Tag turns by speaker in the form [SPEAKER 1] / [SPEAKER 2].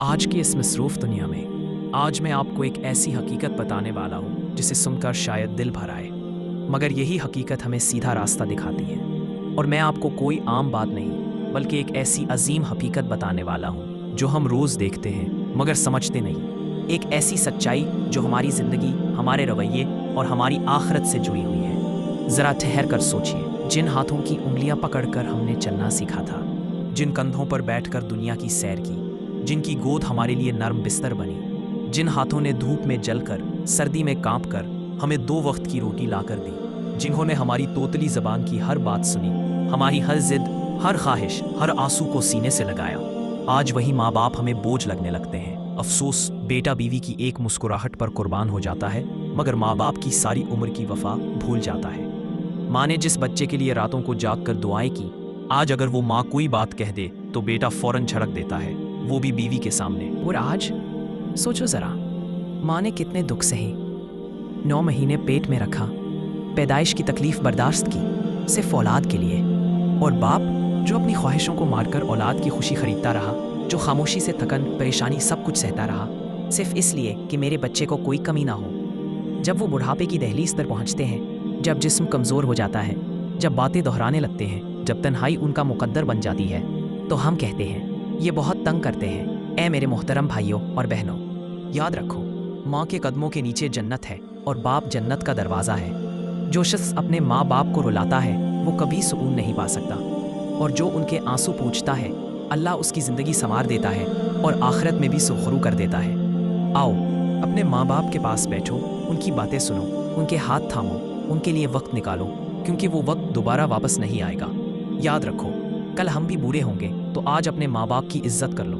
[SPEAKER 1] आज की इस मसरूफ़ दुनिया में आज मैं आपको एक ऐसी हकीकत बताने वाला हूँ जिसे सुनकर शायद दिल भर आए, मगर यही हकीकत हमें सीधा रास्ता दिखाती है। और मैं आपको कोई आम बात नहीं बल्कि एक ऐसी अजीम हकीकत बताने वाला हूँ जो हम रोज़ देखते हैं मगर समझते नहीं। एक ऐसी सच्चाई जो हमारी ज़िंदगी, हमारे रवैये और हमारी आखिरत से जुड़ी हुई है। ज़रा ठहर कर सोचिए, जिन हाथों की उंगलियां पकड़कर हमने चलना सीखा था, जिन कंधों पर बैठकर दुनिया की सैर की, जिनकी गोद हमारे लिए नर्म बिस्तर बनी, जिन हाथों ने धूप में जलकर, सर्दी में कांपकर हमें 2 वक्त की रोटी लाकर दी, जिन्होंने हमारी तोतली ज़बान की हर बात सुनी, हमारी हर जिद, हर ख्वाहिश, हर आंसू को सीने से लगाया। आज वही माँ बाप हमें बोझ लगने लगते हैं। अफसोस, बेटा बीवी की एक मुस्कुराहट पर कुर्बान हो जाता है, मगर माँ बाप की सारी उम्र की वफा भूल जाता है। माँ ने जिस बच्चे के लिए रातों को जाग कर दुआएं की, आज अगर वो माँ कोई बात कह दे तो बेटा फौरन झड़क देता है, वो भी बीवी के सामने। और आज सोचो ज़रा, माँ ने कितने दुख सहे, 9 महीने पेट में रखा, पैदाइश की तकलीफ बर्दाश्त की सिर्फ औलाद के लिए। और बाप जो अपनी ख्वाहिशों को मारकर औलाद की खुशी खरीदता रहा, जो खामोशी से थकन परेशानी सब कुछ सहता रहा, सिर्फ इसलिए कि मेरे बच्चे को कोई कमी ना हो। जब वो बुढ़ापे की दहलीज पर पहुंचते हैं, जब जिस्म कमज़ोर हो जाता है, जब बातें दोहराने लगते हैं, जब तन्हाई उनका मुकद्दर बन जाती है, तो हम कहते हैं ये बहुत तंग करते हैं। ऐ मेरे मोहतरम भाइयों और बहनों, याद रखो, माँ के कदमों के नीचे जन्नत है और बाप जन्नत का दरवाज़ा है। जो शख्स अपने माँ बाप को रुलाता है वो कभी सुकून नहीं पा सकता, और जो उनके आंसू पूंछता है, अल्लाह उसकी ज़िंदगी संवार देता है और आखिरत में भी सुखरू कर देता है। आओ अपने माँ बाप के पास बैठो, उनकी बातें सुनो, उनके हाथ थामो, उनके लिए वक्त निकालो, क्योंकि वो वक्त दोबारा वापस नहीं आएगा। याद रखो, कल हम भी बूढ़े होंगे, तो आज अपने माँ बाप की इज्जत कर लो।